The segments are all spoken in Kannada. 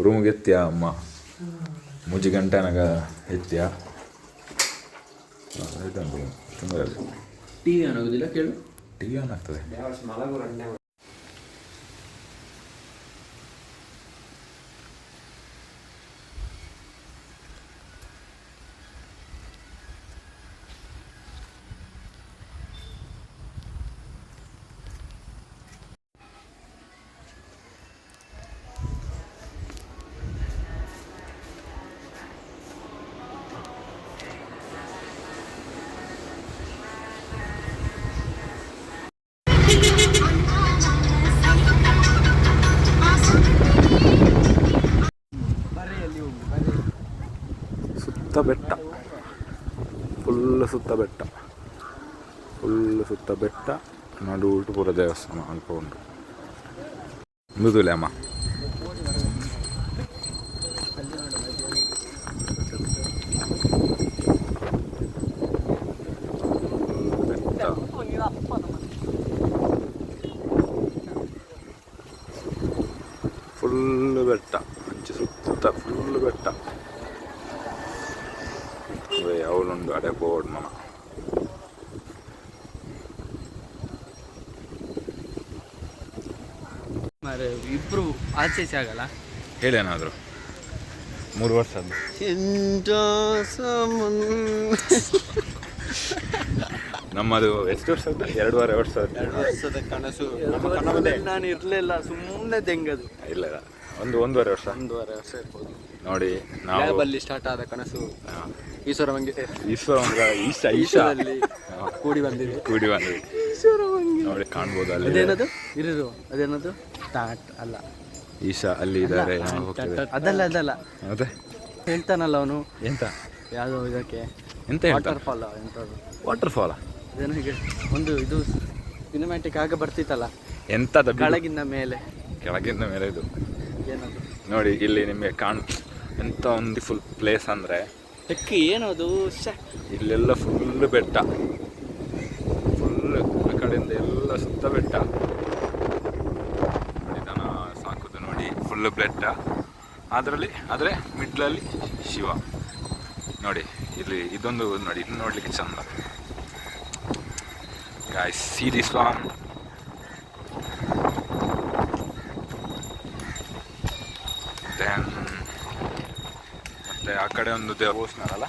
ರೂಮ್ಗೆ ಎತ್ತಿಯಾ ಅಮ್ಮ ಮುಜ್ಜಿ ಗಂಟೆನಾಗ ಎತ್ತಿಯಾ ಟಿವಿ ಆನ್ ಆಗೋದಿಲ್ಲ ಕೇಳು. ಟಿವಿ ಆನ್ ಆಗ್ತದೆ. ಸುತ್ತ ಬೆಟ್ಟ, ಫುಲ್ ಸುತ್ತ ಬೆಟ್ಟ ನಡು ಪೂರ ದೇವಸ್ಥಾನ ಅನ್ಕೊಂಡು ಮುದುಲೆ ಅಮ್ಮ. ಫುಲ್ ಬೆಟ್ಟ, ಅಂಚೆ ಸುತ್ತ ಫುಲ್ ಬೆಟ್ಟ. ಅವಳುಂಡು ಅಡೆ ಬೋರ್ಡ್ ಮನ. ಇಬ್ರು ಆಚೆ ಆಗಲ್ಲ ಹೇಳೇನಾದ್ರು 3 ವರ್ಷ ನಮ್ಮದು ಎಷ್ಟು ವರ್ಷ? 2.5 ವರ್ಷದ ಕನಸು. ನಾನು ಇರ್ಲಿಲ್ಲ, ಸುಮ್ಮನೆ ತೆಂಗದು. ಇಲ್ಲ, 1.5 ವರ್ಷ ಇರ್ಬೋದು ನೋಡಿ. ನಾವು ಅಲ್ಲಿ ಸ್ಟಾರ್ಟ್ ಆದ ಕನಸು ಈಶ್ವರದಲ್ಲಿ ಕೂಡಿ ಬಂದಿದೆ ನೋಡಿ, ಕಾಣ್ಬೋದು ಅಲ್ಲಿ. ಅದೇನದು ಟಾಟ್ ಅಲ್ಲ, ಈಶಾ ಅಲ್ಲಿ ಇದ್ದಾರೆ. ಅದಲ್ಲ ಮತ್ತೆ ಹೇಳ್ತಾನಲ್ಲ ಅವನು, ಎಂತ ಯಾವುದೋ ಇದಕ್ಕೆ ಎಂತ ವಾಟರ್ ಫಾಲ್ ಅದೇನೋ ಹೀಗೆ ಒಂದು ಇದು ಸಿನಿಮ್ಯಾಟಿಕ್ ಆಗ ಬರ್ತಿತ್ತಲ್ಲ, ಎಂತದ ಕೆಳಗಿಂದ ಮೇಲೆ ಇದು ಏನದು ನೋಡಿ. ಇಲ್ಲಿ ನಿಮಗೆ ಎಂತ ಒಂದು ಫುಲ್ ಪ್ಲೇಸ್ ಅಂದ್ರೆ ಏನದು, ಇಲ್ಲೆಲ್ಲ ಫುಲ್ ಬೆಟ್ಟ, ಫುಲ್ ಆ ಕಡೆಯಿಂದ ಎಲ್ಲ ಸುತ್ತ ಬೆಟ್ಟ. ದನ ಸಾಕುದು ನೋಡಿ, ಫುಲ್ ಬೆಟ್ಟ. ಆದರೆ ಮಿಡ್ಲಲ್ಲಿ ಶಿವ ನೋಡಿ. ಇಲ್ಲಿ ಇದೊಂದು ನೋಡಿ, ಇದು ನೋಡ್ಲಿಕ್ಕೆ ಚಂದ. Guys, see this one. Then ಮತ್ತೆ ಆ ಕಡೆ ಒಂದು ದೇವಸ್ಥಾನ.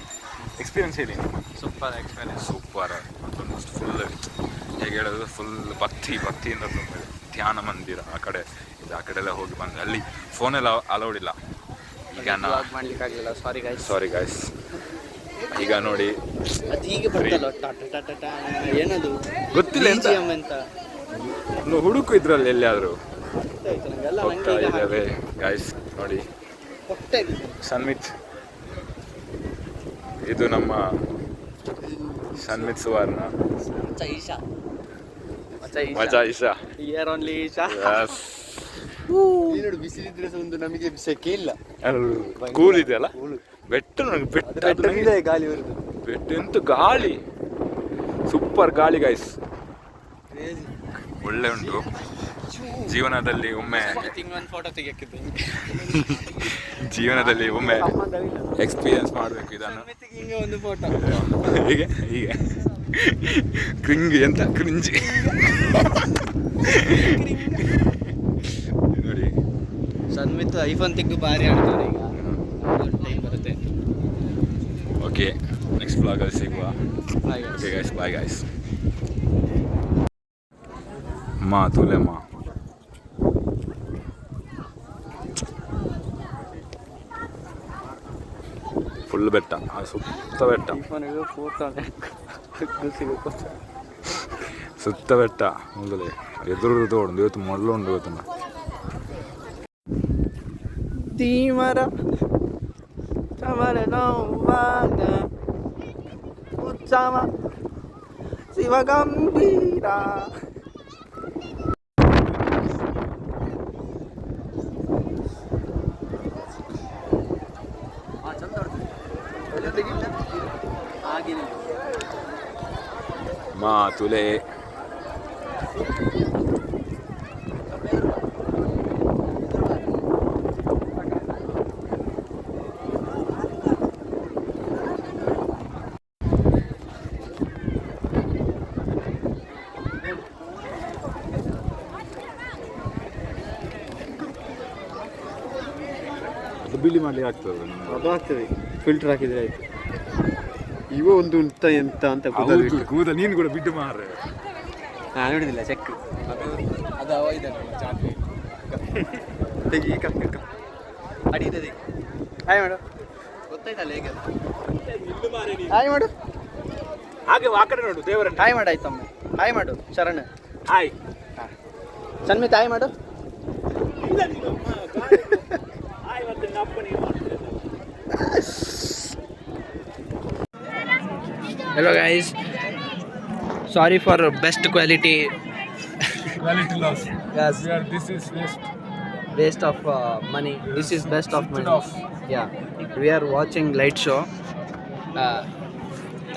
ಎಕ್ಸ್ಪೀರಿಯನ್ಸ್ ಹೇಳಿ. Super experience, super. ಅದೊಂದು ಫುಲ್ ಹೇಗೆ ಹೇಳೋದು, ಫುಲ್ ಭಕ್ತಿಯಿಂದ ತುಂಬಿದೆ. ಧ್ಯಾನ ಮಂದಿರ ಆ ಕಡೆ ಎಲ್ಲ ಹೋಗಿ ಬಂದೆ. ಅಲ್ಲಿ ಫೋನೆಲ್ಲ ಅಲೌಡ್ ಇಲ್ಲ. ಈಗ ಮಾಡ್ಲಿಕ್ಕಾಗಲಿಲ್ಲ, ಸಾರಿ ಗಾಯ್ಸ್. ಈಗ ನೋಡಿ, ಅದು ಹೀಗೆ ಬರ್ತಲ್ಲ, ಏನದು ಗೊತ್ತಿಲ್ಲ ಅಂತ ಹುಡುಕು ಇದ್ರಲ್ಲಿ ಎಲ್ಲಿಯಾದರೂ ಇದ್ದಾವೆ ಗಾಯ್ಸ್. ನೋಡಿ, ಸನ್ಮಿತ್, ಇದು ನಮ್ಮ ಸನ್ಮಿತ್ ಸುವರ್ಣ, ಮಜಾ ಈಶಾ, ಇಯರ್ ಓನ್ಲಿ ಈಶಾ. ಬಿಸಿಲಿದ್ರೆ ಒಂದು ನಮಗೆ ಸೆಕೆ ಇಲ್ಲ, ಕೂಲ್ ಇದೆಯಲ್ಲ. ಬೆಟ್ಟ ಗಾಳಿ ಬರುದು, ಬೆಟ್ಟ ಎಂತ ಗಾಳಿ, ಸೂಪರ್ ಗಾಳಿ ಗಾಯ್ಸ್. ಒಳ್ಳೆ ಉಂಟು. ಜೀವನದಲ್ಲಿ ಒಮ್ಮೆ ಎಕ್ಸ್ಪೀರಿಯನ್ಸ್ ಮಾಡಬೇಕು ಇದನ್ನು. ಒಂದು ಫೋಟೋ ಹೀಗೆ ಕ್ರಿಂಜಿ ನೋಡಿ. ಸನ್ಮಿತ್ ಐಫೋನ್ ತೆಗೆದು ಬಾರಿ ಆಡ್ತಾರೆ ಈಗ. ಟೈಮ್ ಬರುತ್ತೆ. ಓಕೆ, ನೆಕ್ಸ್ಟ್ ಬ್ಲಾಗಲ್ಲಿ ಸಿಗುವ. Okay guys, bye guys. ತುಲೆಮ್ಮ ಫುಲ್ ಬೆಟ್ಟ, ಸುತ್ತ ಬೆಟ್ಟ, ಸುತ್ತ ಬೆಟ್ಟ. ಮೊದಲೇ ಎದುರು ತೋಡು ಇವತ್ತು ಮೊದಲು ಉಂಟು ಇವತ್ತು. ತೀಮರ ಚಮರ ನೋವಾಗ ಉತ್ಸವ ಶಿವಗಂಭೀರ. ಮಾತುಲೆ ಬಿಳಿ ಮಾಡ್ಲಿಕ್ಕೆ ಆಗ್ತದೆ ಅದು ಆಗ್ತದೆ, ಫಿಲ್ಟರ್ ಹಾಕಿದ್ರೆ ಆಯ್ತು. ಇವ ಒಂದು ಉಂಟ ಎಂತ ಅಂತ ಕೂದಲು ನೀನು ಕೂಡ ಬಿಟ್ಟು ಮಾರ್ರೆ. ನಾನು ನೋಡಿದಿಲ್ಲ ಚೆಕ್ ಅದು ಅವ ಇದ್ದಾನೆ ಚಾಕ್ರಿ ತೆಗಿ ಅಡಿತದೆ. ಹಾಯ್ ಮಾಡು, ಗೊತ್ತಾಯ್ತಲ್ಲ ಹೇಗೆ ಹಾಯ್ ಮಾಡು. ಹಾಗೆ ಆ ಕಡೆ ನೋಡು ದೇವರನ್ನ. ಹಾಯ್ ಮಾಡು ಆಯ್ತಮ್ಮ, ಹಾಯ್ ಮಾಡು ಶರಣ್. ಹಾಯ್ ಸನ್ಮಿತ್ ಹಾಯ್ ಮಾಡು. Hello guys, sorry for best quality loss. Yes, This is waste of money. This is best of money. off. Yeah, we are watching light show.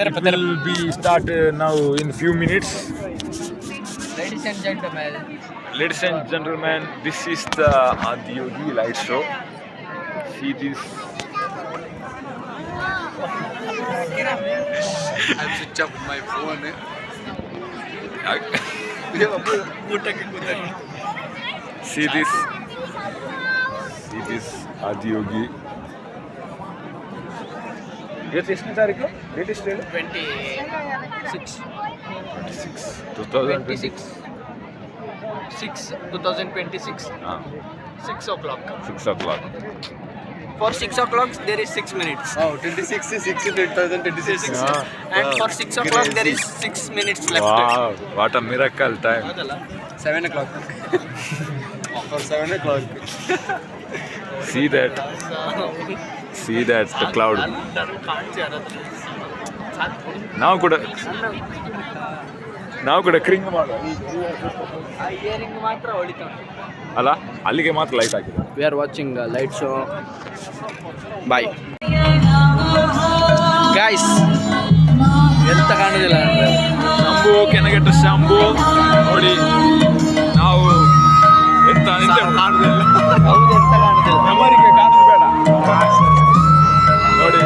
It will be start now in few minutes. Ladies and gentlemen, This is the Adiyogi light show. See this. I'll switch off my phone. See this. See this Adiyogi. ಎಷ್ಟನೇ ತಾರೀಕು? ಲೇಟೆಸ್ಟ್ ಹೇಳು. 26 2026. 2026 6 o'clock. 6 o'clock. For 6 o'clock there is 6 minutes. Oh, 26 is 6 2026. And for 6 o'clock there is 6 minutes left. Wow, what a miracle time. 7 o'clock. For 7 o'clock. See that. See that the cloud. ನಾವು ಕೂಡ ಕ್ರಿಂಗ್ ಮಾಡುವ ಇಯರಿಂಗ್ ಮಾತ್ರ ಹೊಳಿತಾ ಅಲ್ಲ, ಅಲ್ಲಿಗೆ ಮಾತ್ರ ಲೈಟ್ ಹಾಕಿದೆ. We are watching light show. Bye. Guys, ಎಂತ ಕಾಣುದಿಲ್ಲ ಶಂಭು ಕೆನಗೆಟ್ಟ ಶಂಭು ನೋಡಿ, ನಾವು ಎಂತ ಕಾಣುದಿಲ್ಲ. ಹೌದು, ಎಂತ ಕಾಣುದಿಲ್ಲ. ನಮ್ಮರಿಗೆ ಕಾಣುದು ಬೇಡ ನೋಡಿ.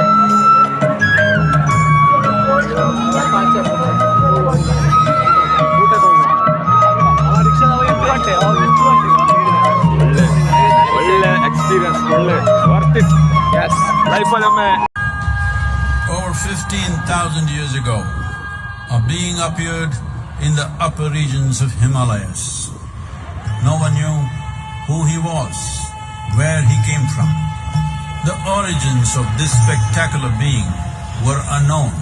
ಒಳ್ಳೆ ಎಕ್ಸ್ಪೀರಿಯನ್ಸ್, ಒಳ್ಳೆ ವರ್ತ್ ಇಟ್. ಲೈಫಲ್ಲಿ ಒಮ್ಮೆ. Over 15,000 years ago, a being appeared in the upper regions of Himalayas. No one knew who he was, where he came from. The origins of this spectacular being were unknown.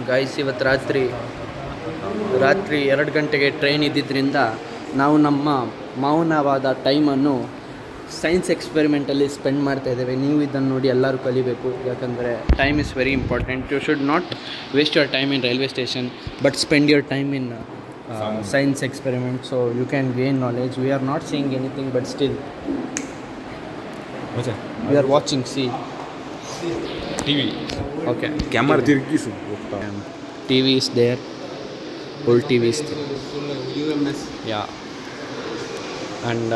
Guys, ಇವತ್ತು ರಾತ್ರಿ 2 ಗಂಟೆಗೆ ಟ್ರೈನ್ ಇದ್ದಿದ್ದರಿಂದ ನಾವು ನಮ್ಮ ಮೌನವಾದ ಟೈಮನ್ನು ಸೈನ್ಸ್ ಎಕ್ಸ್ಪೆರಿಮೆಂಟಲ್ಲಿ ಸ್ಪೆಂಡ್ ಮಾಡ್ತಾ ಇದ್ದೇವೆ. ನೀವು ಇದನ್ನು ನೋಡಿ ಎಲ್ಲರೂ ಕಲಿಬೇಕು, ಯಾಕಂದರೆ time is very important. You should not waste your time in railway station, but spend your time in science experiment, so you can gain knowledge. We are not seeing anything, but still we are watching. See TV. Okay, camera ತಿರುಗಿಸು. TV is there, whole TV is there. Yeah, and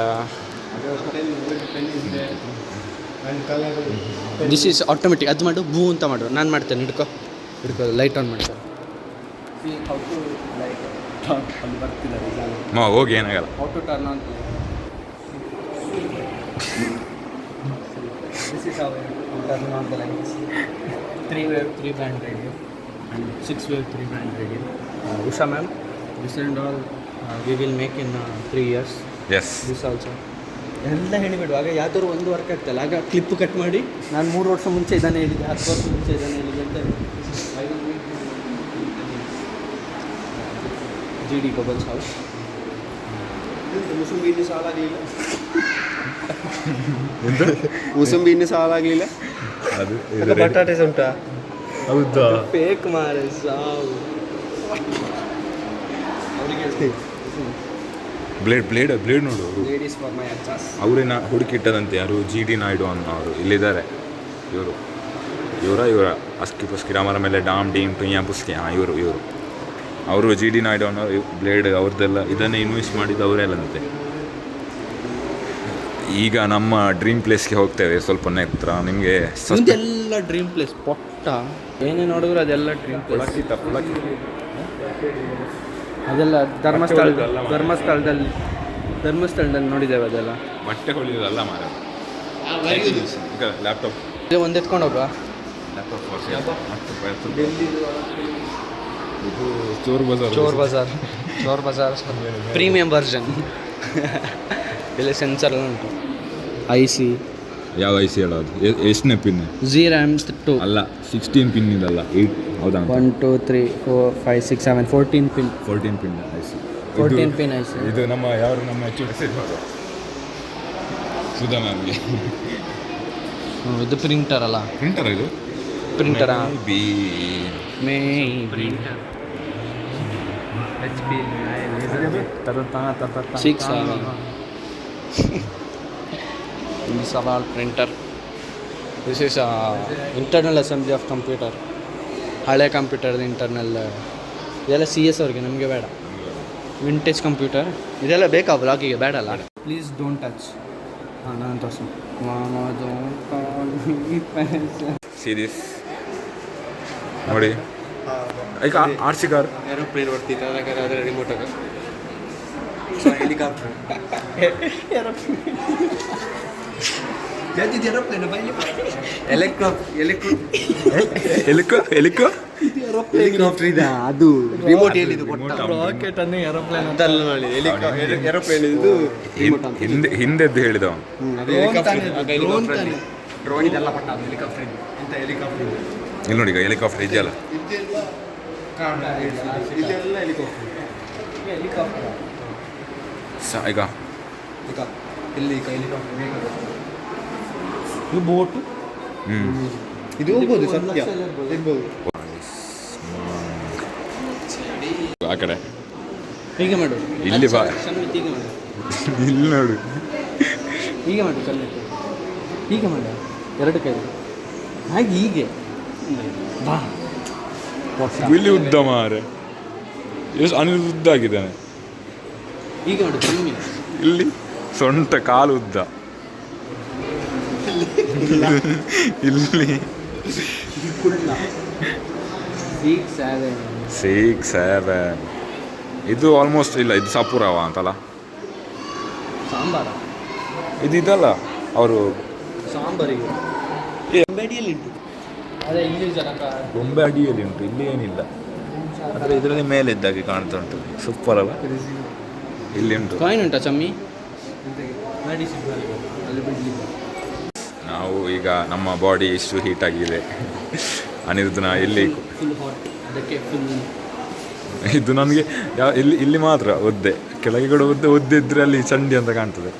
this is automatic. ಅದು ಮಾಡು, ಬೂ ಅಂತ ಮಾಡು. ನಾನು ಮಾಡ್ತೇನೆ, ಹಿಡ್ಕೊ ಲೈಟ್ ಆನ್ ಮಾಡ್ತೇನೆ. ಹೋಗಿ ಏನಾಗಲ್ಲ. How to turn on. This is how you turn on the lights. 3-wave 3-band radio and 6-wave 3-band radio. Usha ma'am, this and all we will make in 3 years. Yes. This also. ಎಲ್ಲ ಹೇಳಿಬಿಡು. ಆಗ ಯಾವ್ದಾದ್ರು ಒಂದು ವರ್ಕ್ ಆಗ್ತಲ್ಲ, ಆಗ ಕ್ಲಿಪ್ ಕಟ್ ಮಾಡಿ ನಾನು 3 ವರ್ಷ ಮುಂಚೆ ಇದನ್ನೇ ಹೇಳಿದ್ದೆ, 10 ವರ್ಷ ಮುಂಚೆ ಇದನ್ನೇ ಹೇಳಿದ್ದೆ ಅಂತ. GD Google's house. ಮೂಸಂಬಿ ಇನ್ನೂ ಸಾಲಾಗಲಿಲ್ಲ. ಅದು ಬಟಾಟೆ ಉಂಟಾ? ಹೌದಾ? ಫೇಕ್ ಮಾರೆ ಸಾವು. ಬ್ಲೇಡ್ ನೋಡು ಅವರು. Ladies for my ಅಚ್ಚಾಸ್. ಅವರೇನ ಹುಡುಕಿಟ್ಟದಂತೆ ಯಾರು GD ನಾಯ್ಡು ಅನ್ನೋರು ಇಲ್ಲಿದ್ದಾರೆ. ಇವರ ಅಸ್ಕಿ ಪುಸ್ಕಿ ರಾಮರ ಮೇಲೆ ಡಾಮ್ ಡೀಮ್ ಟುಯ್ಯ ಪುಸ್ಕಿ ಇವರು ಅವರು GD ನಾಯ್ಡು ಅನ್ನೋರು. ಬ್ಲೇಡ್ ಅವ್ರದ್ದೆಲ್ಲ ಇದನ್ನೇ ಇನ್ವೆಸ್ಟ್ ಮಾಡಿದ್ದು ಅವರೆಲ್ಲಂತೆ. ಈಗ ನಮ್ಮ ಡ್ರೀಮ್ ಪ್ಲೇಸ್ಗೆ ಹೋಗ್ತೇವೆ ಸ್ವಲ್ಪ ಹತ್ರ. ನಿಮಗೆ ಎಲ್ಲ ಡ್ರೀಮ್ ಪ್ಲೇಸ್ ಪೊಟ್ಟ ಏನೇ ನೋಡಿದ್ರು ಅದೆಲ್ಲ ಡ್ರೀಮ್ ಪ್ಲೇಸ್. ಅದೆಲ್ಲ ಧರ್ಮಸ್ಥಳದಲ್ಲಿ ನೋಡಿದ್ದೇವೆ ಅದೆಲ್ಲ. ಬಟ್ಟೆ ಹೊಲಿಯೋದಲ್ಲ ಮಾರ. ಲ್ಯಾಪ್ಟಾಪ್ ಒಂದು ಎತ್ಕೊಂಡು ಹೋಗ. ಇದು ಚೋರ್ ಬಜಾರ್ ಪ್ರೀಮಿಯಂ ವರ್ಷನ್. ಇಲ್ಲಿ ಸೆನ್ಸರ್ ಎಲ್ಲ ಉಂಟು. IC ಯಾವ IC ಹೇಳೋದು? ಎಷ್ಟನೇ ಪಿನ್? ZRAM2 ಅಲ್ಲ, 16 ಪಿನ್ ಇದಲ್ಲ, 8 ಹೌದಾ? 1 2 3 4 5 6 7 14 pin. 14 pin IC. 14 pin IC. ಇದು ನಮ್ಮ ಮೆಸೇಜ್ ಮಾಡೋದು ಸುಧಾ ಮ್ಯಾಮ್ಗೆ. ಇದು ಪ್ರಿಂಟರ್ ಅಲ್ಲ? ಇದು ಪ್ರಿಂಟರಾ? ಬಿ These are all printer. This is internal assembly of computer. ಹಳೆ ಕಂಪ್ಯೂಟರ್ದು ಇಂಟರ್ನಲ್. ಇದೆಲ್ಲ CS ಅವ್ರಿಗೆ, ನಮಗೆ ಬೇಡ. ವಿಂಟೇಜ್ ಕಂಪ್ಯೂಟರ್ ಇದೆಲ್ಲ ಬೇಕಾ ಬ್ಲಾಗಿಗೆ? ಬೇಡಲ್ಲ. Please don't touch. ನಾನು ತೋರಿಸು. ಸೀರೀಸ್ ನೋಡಿ. ಈಗ RC ಕಾರ್ ಏರೋಪ್ಲೇನ್ ಬರ್ತಿತ್ತು ಅದರ ರಿಮೋಟಾಗ. ಹೆಲಿಕಾಪ್ಟರ್ ಹೆಲಿಕಾಪ್ಟರ್ ಇದೆ. ಅದು ರಿಮೋಟ್ ಹೇಳಿದ್ದು ರಾಕೆಟ್ ಅನ್ನು ಏರೋಪ್ಲೇನ್ ಅಂತ ಅಲ್ಲ ನೋಡಿ. ಏರೋಪ್ಲೇನ್ ಇದು ಹಿಂದೆದ್ದು ಹೇಳಿದವ. ಡ್ರೋನ್ ಇದೆಲ್ಲ ಪಟ್ಟ ಹೆಲಿಕಾಪ್ಟರ್ ಇಂಥ ಹೆಲಿಕಾಪ್ಟರ್ ಇಲ್ಲಿ ನೋಡಿ. ಈಗ ಹೆಲಿಕಾಪ್ಟರ್ ಇದೆಯಲ್ಲ, ಇದೆಲ್ಲ ಹೆಲಿಕಾಪ್ಟರ್. ಈಗ ಇಲ್ಲಿ ಹೆಲಿಕಾಪ್ಟರ್, ಇದು ಬೋಟು. ಇದು ಹೋಗ್ಬೋದು, ಸತ್ಯ ಇರ್ಬೋದು. ಆ ಕಡೆ ಹೀಗೆ ಮಾಡು. ಇಲ್ಲಿ ಬಾ. ಹೀಗೆ ಮಾಡು. ಇಲ್ಲಿ ನೋಡು. ಹೀಗೆ ಮಾಡು. ಕಲ್ಲಿಟ್ಟು ಹೀಗೆ ಮಾಡು. ಎರಡು ಕೈ ಹಾಗೆ ಹೀಗೆ ಬಾ. ಇಲ್ಲಿ ಉದ್ದ ಮಾರೆ. ಎಷ್ಟು ಅನಿಲ್ ಉದ್ದ ಆಗಿದ್ದಾನೆ. ಹೀಗೆ ಮಾಡು. ಕಮ್ಮಿ. ಇಲ್ಲಿ ಸೊಂಟ ಕಾಲು ಉದ್ದ. ಇಲ್ಲಿ 6 7. ಇದು ಆಲ್ಮೋಸ್ಟ್ ಇಲ್ಲ. ಇದು ಸಪುರವ ಅಂತಲ್ಲ, ಸಾಂಬಾರ ಇದು ಇದಲ್ಲ ಅವರು ಸಾಂಬಾರಿಗೆ. ಅಡಿಯಲ್ಲಿ ಉಂಟು. ಅದೇ ಇಲ್ಲಿ ಜನಕ ಗೊಂಬೆ ಅಡಿಯಲ್ಲಿ ಉಂಟು, ಇಲ್ಲಿ ಏನಿಲ್ಲ. ಆದರೆ ಇದರಲ್ಲಿ ಮೇಲೆ ಇದ್ದಾಗೆ ಕಾಣ್ತಾ ಉಂಟು. ಸೂಪರ್ ಅಲ್ಲ? ಇಲ್ಲಿ ಉಂಟು. ಕಾಯಿನ್ ಉಂಟಾ ಚಮ್ಮಿ? ನಾವು ಈಗ ನಮ್ಮ ಬಾಡಿ ಇಷ್ಟು ಹೀಟ್ ಆಗಿದೆ. ಅನಿರುದ್ಧನ ಇಲ್ಲಿ ಫುಲ್ ಹಾಟ್. ಅದಕ್ಕೆ ಫುಲ್ ಇದು ನನಗೆ ಇಲ್ಲಿ ಮಾತ್ರ ಒದ್ದೆ, ಕೆಳಗೆ ಕೂಡ ಒದ್ದೆ ಇದ್ರೆ ಅಲ್ಲಿ ಚಂಡಿ ಅಂತ ಕಾಣ್ತದೆ.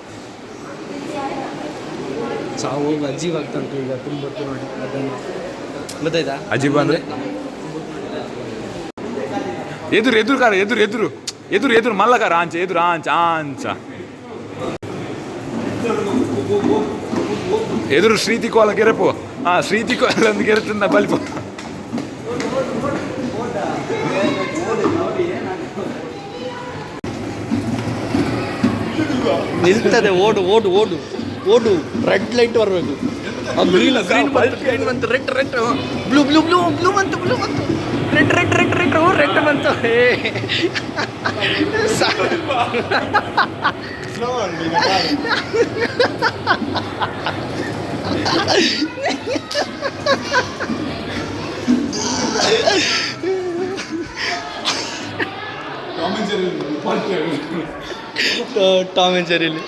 ಸಾವು ಅಜೀಬ್ ಆಗ್ತಂಟು ಈಗ ತುಂಬ ನೋಡಿ. ಅದನ್ನು ಗೊತ್ತಾಯ್ತಾ? ಅಜೀಬ್ ಅಂದರೆ ಎದುರು ಕಾರ, ಎದುರು ಮಲ್ಲಕಾರ ಆಂಚ, ಎದುರು ಆಂಚ ಎದುರು ಶ್ರೀತಿ ಕೋಲ ಗೆರಪು. ಶ್ರೀತಿ ಕೋಲ ಒಂದು ಗೆರತಿಂದ ಬಲಿಪು. ನಿಲ್ತದೆ. ಓಡು. ರೆಡ್ ಲೈಟ್ ಬರಬೇಕು. ಗ್ರೀನ್ ಬಂತು. ರೆಡ್ ಬ್ಲೂ ಬಂತು. ರೆಡ್ ಬಂತು. ಟಾಮ್ ಅಂಡ್ ಜೆರ್ರಿಲಿ.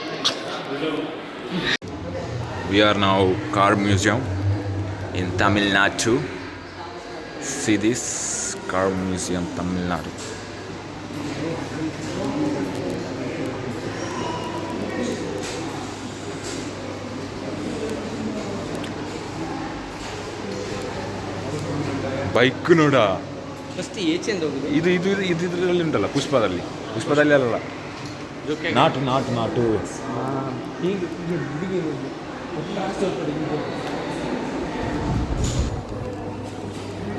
We are now car museum in Tamil Nadu. See this car museum, Tamil Nadu. Bike ನೋಡ, ಫಸ್ಟ್ ಏಚೆಂದು ಹೋಗುದು. ಇದು ಇದು ಇದು ಇದರಲ್ಲಿ ಉಂಟಲ್ಲ, ಪುಷ್ಪದಲ್ಲಿ ಅಲ್ಲ, ನಾಟು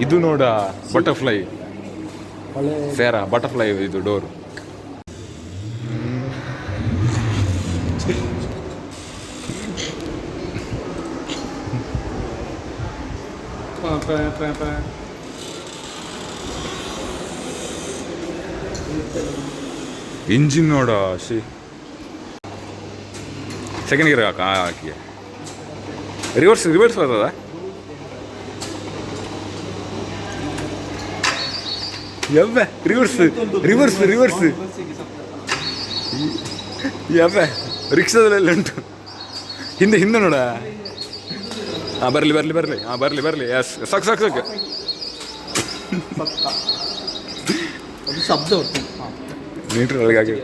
ಇದು ನೋಡ, ಬಟರ್ಫ್ಲೈ ಸೇರಾ, ಬಟರ್ಫ್ಲೈ ಇದು ಡೋರ್. ಇಂಜಿನ್ ನೋಡ, ಸೆಕೆಂಡ್ ಗೇರ್ ಹಾಕಿ ರಿವರ್ಸ್ ಬರ್ತದ. ಯವ್ವೆ ರಿವರ್ಸ್ ಯವ್ವೆ ರಿಕ್ಷಾದಲ್ಲೆಲ್ಲ ಉಂಟು. ಹಿಂದೆ ನೋಡ. ಬರ್ಲಿ ಸಾಕು ಶಬ್ದ ಮೀಟ್ರ್ ಒಳಗಾಗಿ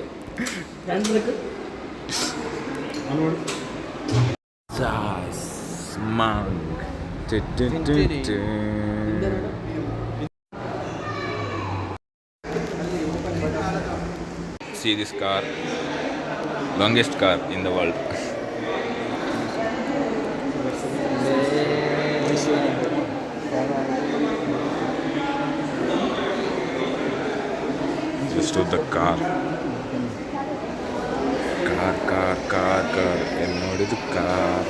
See this car, longest car in the world. Just to the car. And ನೋಡಿದ್ದು car.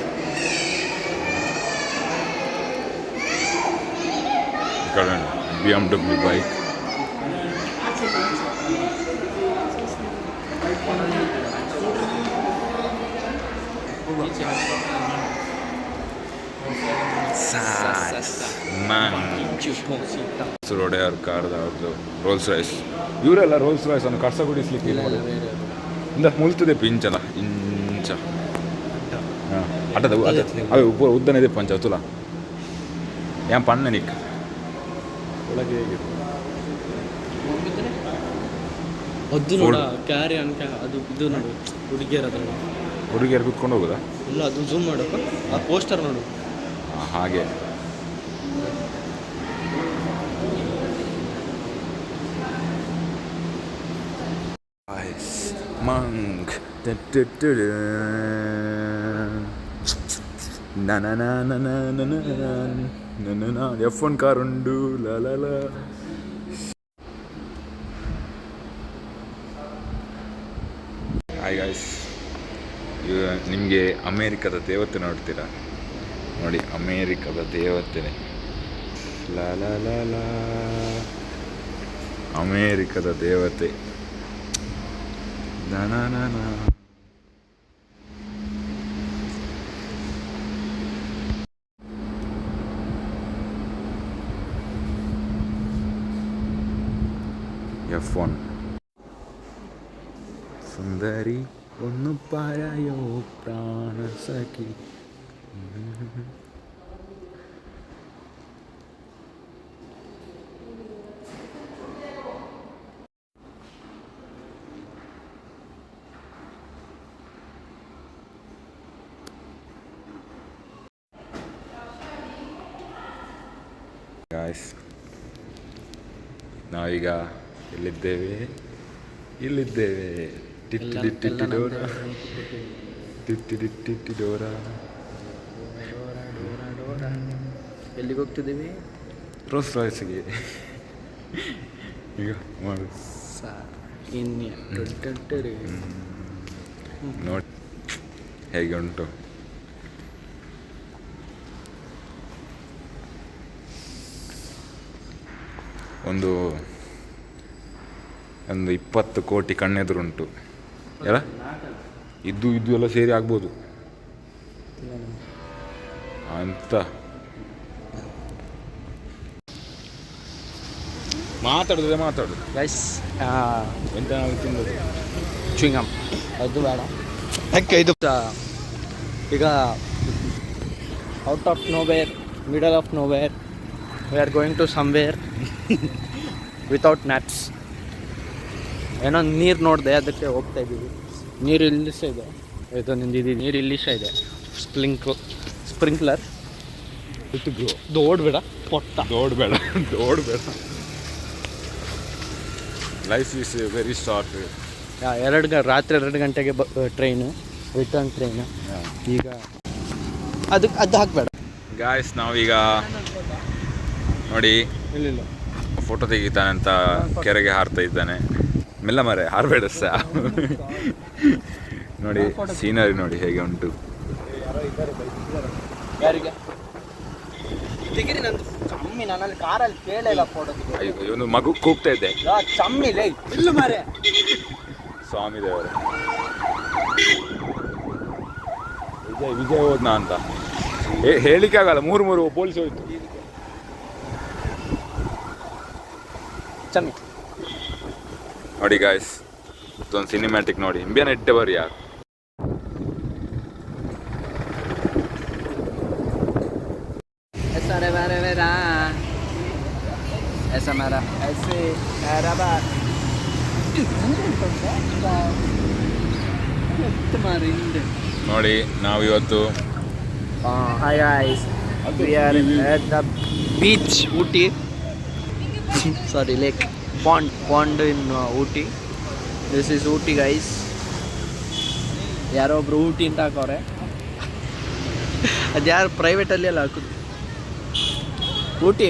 BMW bike. ರೋಡೆಯರ್ ಕಾರ್ದು ಅವ್ರದ್ದು ರೋಲ್ಸ್ ರಾಯ್ಸ್. ಇವರೆಲ್ಲ ರೋಲ್ಸ್ ರಾಯ್ಸ್ ಅನ್ನು ಕಸ ಗುಡಿಸ್ಲಿಕ್ಕೆ ಇಂದ ಮುಲ್ತದೆ ಪಿಂಚಲ ಇಂಚ ಅದು ಉದ್ದನೇ ಪಂಚ ತುಲ ಏನ್ ಪಣ್ಣ ನಿಕ್ ಒಳಗೆ ಹೇಗಿದೆ ಅದು ನೋಡ ಕ್ಯಾರಿ ಅನ್ಕ ಅದು ಇದು ನೋಡು ಹುಡುಗಿಯರು ಕುತ್ಕೊಂಡು ಹೋಗುದಾ? ಇಲ್ಲ, ಅದು ಝೂಮ್ ಮಾಡಪ್ಪ, ಆ ಪೋಸ್ಟರ್ ನೋಡು. ಹಾಗೆ ಮಂಕ್ F1 ಕಾರ್ ಉಂಡು ಲಾಲ. ಹಾಯ್ ಗಾಯ್ಸ್, ನಿಮಗೆ ಅಮೇರಿಕದ ದೇವತೆ ನೋಡ್ತೀರಾ? ನೋಡಿ, ಅಮೇರಿಕದ ದೇವತೆ ಲಾಲ, ಅಮೇರಿಕದ ದೇವತೆ. F1 സുന്ദരി ഒന്ന് പറയായോ പ്രാണസഖി. ಗಾಯ್ಸ್, ನಾವೀಗ ಇಲ್ಲಿದ್ದೇವೆ. ಟಿಟ್ಟಿ ಡೋರ. ಎಲ್ಲಿಗೆ ಹೋಗ್ತಿದ್ದೀವಿ? ರೋಲ್ಸ್ ರಾಯ್ಸ್ಗೆ. ಈಗ ಮಾಡು ನೋಡಿ ಹೇಗೆ ಉಂಟು. ಒಂದು 20 ಕೋಟಿ ಕಣ್ಣೆದುರುಂಟು. ಎಲ್ಲ ಇದು ಎಲ್ಲ ಸೇರಿ ಆಗ್ಬೋದು ಅಂತ ಮಾತಾಡು ಗೈಸ್. ಎಂತ ನಾವು ತಿನ್ನೋದು ಚ್ವಿಂಗಮ್ ಅದು ಬೇಡ. ಇದು ಈಗ out of nowhere, middle of nowhere, we are going to somewhere without naps. ಏನೋ ನೀರು ನೋಡಿದೆ, ಅದಕ್ಕೆ ಹೋಗ್ತಾ ಇದ್ದೀವಿ. ನೀರು ಇಲ್ಲಿ ಸಹ ಇದೆ, ಇದು ನಿಂದಿದ್ದು ನೀರು ಇಲ್ಲಿ ಸಹ ಇದೆ. ಸ್ಪ್ರಿಂಕ್ಲರ್ ಇಟ್ಟು ಗ್ರೋ ದೋಡ್ಬೇಡ ಪೊಟ್ಟ. ದೋಡ್ಬೇಡ. Life is very short. ರಾತ್ರಿ 2 ಗಂಟೆಗೆ ಟ್ರೈನು, ರಿಟರ್ನ್ ಟ್ರೈನು. ಈಗ ಅದು ಹಾಕಬೇಡ ಗಾಯ್ಸ್. ನಾವೀಗ ನೋಡಿ ಇಲ್ಲ ಫೋಟೋ ತೆಗಿತಾನೆ ಅಂತ ಕೆರೆಗೆ ಹಾರ್ತಾ ಇದ್ದಾನೆ. ಮೆಲ್ಲ ಮರೆ ಹಾರಬೇಡ ಸಹ. ನೋಡಿ ಸೀನರಿ ನೋಡಿ ಹೇಗೆ ಉಂಟು. ಯಾರಿಗೆ ತೆಗಿರಿ? ನಂದು ಚಮ್ಮಿ, ನನ್ನಲ್ಲಿ ಕಾರಲ್ಲಿ ಕೇಳಿಲ್ಲ ಫೋಟೋ. ಅಯ್ಯೋ ಇವನು ಮಗು ಕೂಗ್ತಾ ಇದ್ದೆ. ಚಮ್ಮಿ ಲೈ ಇಲ್ಲ ಮಾರೆ. ಸ್ವಾಮಿ ದೇವರೇ, ವಿಜಯ್ ಹೋದ್ನಾ ಅಂತ ಹೇಳಿಕೆ ಆಗಲ್ಲ. 3 ಪೊಲೀಸ್ ಹೋಯ್ತು. ಚಮ್ಮಿ ನೋಡಿ ಗಾಯ್ಸ್, ಇದೊಂದು ಸಿನಿಮ್ಯಾಟಿಕ್ ನೋಡಿ. ಇಂಬಿಯನ್ ಇಟ್ಟೆ ಬರಿ ಯಾರು. ನೋಡಿ ನಾವು ಇವತ್ತು hi guys, we are at the beach Ooty. Sorry, lake, pond in Ooty. This is Ooty guys. ಯಾರೋ ಒಬ್ರು ಊಟಿ ಅಂತ ಹಾಕವ್ರೆ. ಅದು ಯಾರು ಪ್ರೈವೇಟಲ್ಲಿ ಅಲ್ಲ ಹಾಕೋದು. ಊಟಿ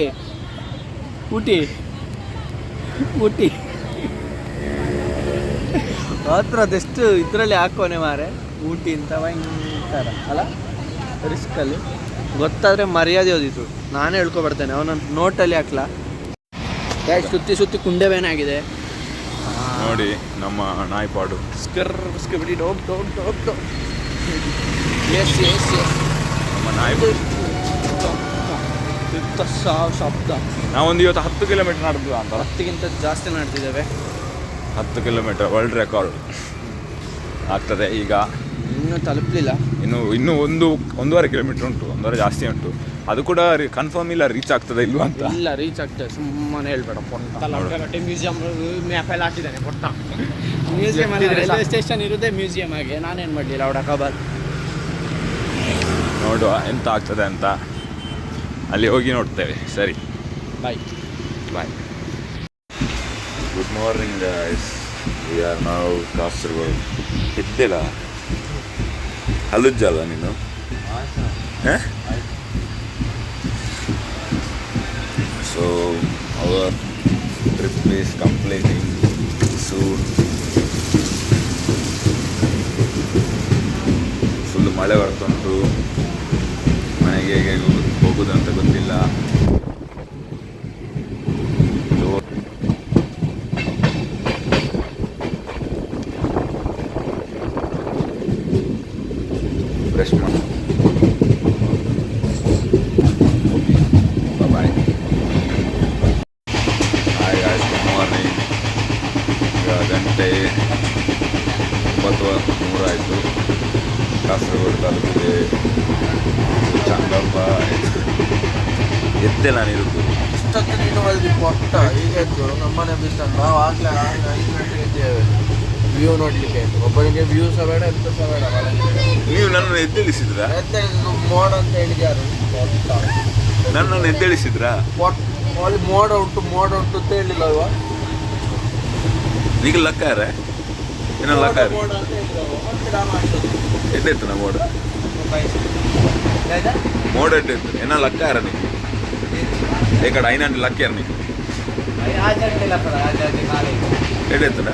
ಹತ್ರ ಅದೆಷ್ಟು ಇದರಲ್ಲಿ ಹಾಕೋನೆ ಮಾರೆ ಊಟಿ ಅಂತ ಭಯಂಕರ ಅಲ್ಲ. ರಿಸ್ಕಲ್ಲಿ ಗೊತ್ತಾದರೆ ಮರ್ಯಾದೆ ಓದಿತ್ತು. ನಾನೇ ಹೇಳ್ಕೊಬರ್ತೇನೆ ಅವನ ನೋಟಲ್ಲಿ ಹಾಕ್ಲಾ. ಸುತ್ತಿ ಕುಂಡೆಬೇನೆ ಆಗಿದೆ ನೋಡಿ ನಮ್ಮ ನಾಯಿಪಾಡು. ಸ್ಕರ್ಬಿಡಿ ಡೋಪ್ ಎಸ್ ನಮ್ಮ ನಾಯಿ ಶಬ್ದ. ನಾವೊಂದು ಇವತ್ತು 10 ಕಿಲೋಮೀಟರ್ ನಡೆದು ಅಂತ. 10ಗಿಂತ ಜಾಸ್ತಿ ನಡೆದಿದ್ದೇವೆ. 10 ಕಿಲೋಮೀಟರ್ ವರ್ಲ್ಡ್ ರೆಕಾರ್ಡ್ ಆಗ್ತದೆ ಈಗ. ಇನ್ನೂ ತಲುಪಲಿಲ್ಲ. ಇನ್ನೂ 1.5 ಕಿಲೋಮೀಟರ್ ಉಂಟು. 1.5 ಜಾಸ್ತಿ ಉಂಟು. ಅದು ಕೂಡ ಕನ್ಫರ್ಮ್ ಇಲ್ಲ ರೀಚ್ ಆಗ್ತದೆ ಇಲ್ವಾ ಅಂತ. ಇಲ್ಲ ರೀಚ್ ಆಗ್ತದೆ, ಸುಮ್ಮನೆ ಹೇಳ್ಬೇಡ. ಮ್ಯೂಸಿಯಂ ಮ್ಯಾಪೆಲ್ಲ ಹಾಕಿದ್ದಾನೆ ಪೊಟ್ಟ. ಮ್ಯೂಸಿಯಂ ರೈಲ್ವೆ ಸ್ಟೇಷನ್ ಇರೋದೇ ಮ್ಯೂಸಿಯಂ ಆಗಿ. ನಾನೇನು ಮಾಡಲಿಲ್ಲ ಔಡಕಾಬಾದ್. ನೋಡುವ ಎಂತ ಆಗ್ತದೆ ಅಂತ. ಅಲ್ಲಿ ಹೋಗಿ ನೋಡ್ತೇವೆ. ಸರಿ, bye. Good morning guys. We are now Kasaragod. ಎದ್ದಿಲ್ಲ ಹಲುಜ್ಜಲ್ಲ ನೀನು? So our trip is completing soon. Full ಮಳೆ ಬರ್ತುಂಟು. ಮನೆಗೆ ಹೇಗೆ ಹೋಗುದಂತ ಗೊತ್ತಿಲ್ಲ. ಬ್ರಷ್ ಮಾಡಿ bye. Hi guys, good morning. ಈಗ ಗಂಟೆ 9:03 ಆಯಿತು. ಕಾಸರಗೋಡು ತಾಲೂಕಿಗೆ ಚಂದಪ್ಪ ಎದ್ದೆ ನಾನಿರುವುದು. ಇಷ್ಟೊತ್ತು ನೀನು ಅಲ್ಲಿ ಪೊಟ್ಟ ಈಗ ಎದ್ದು ನಮ್ಮನೆ ಬಿಸ್ತಾನೆ. ನಾವು ಆಗಲೇ 5 ಗಂಟೆಗೆ ಇದ್ದೇವೆ ವ್ಯೂ ನೋಡಲಿಕ್ಕೆ. ಒಬ್ಬನಿಗೆ ವ್ಯೂ ಸಹ ಬೇಡ, ಎಂತ ಸಹ ಬೇಡ. ನೀವು ನನ್ನನ್ನು ಎದ್ದೇಳಿಸಿದ್ರಾ? ಮೋಡ ಅಂತ ಹೇಳಿದ್ಯಾರು? ನನ್ನನ್ನು ಎದ್ದೇಳಿಸಿದ್ರಾ? ಅಲ್ಲಿ ಮೋಡ ಉಂಟು ಅಂತ ಹೇಳಿಲ್ಲ ಅಲ್ವಾ? ಈಗ ಲಕ್ಕಾರ ಏನೋ ಲಕ್ಕಾರ ಎಡ್ಡೆತ್ತು ನಾ ಮೋಡ ಎಡ್ಡೆತ್ತು ಏನೋ ಲಕ್ಕಾರ ನೀವು ఇక్కడ అయినండి లక్కారు నీకు ఎడెత్తునా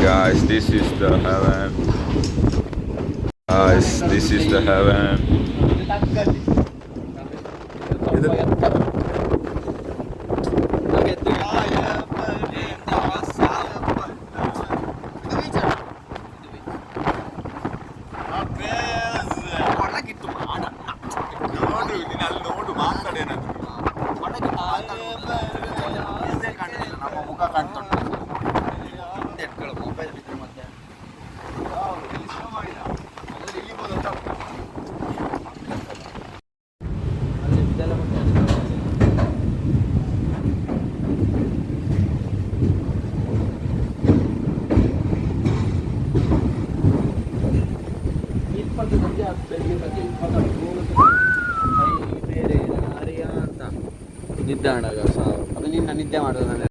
Guys, this is the heaven. Guys, this is the heaven. ನಿದ್ದೆ ಬೆಳಿಗ್ಗೆ ಬೇರೆ ಅಂತ ನಿದ್ದೆ ಆಡಾಗ ಅದು ನಿನ್ನ ನಿದ್ದೆ ಮಾಡೋದು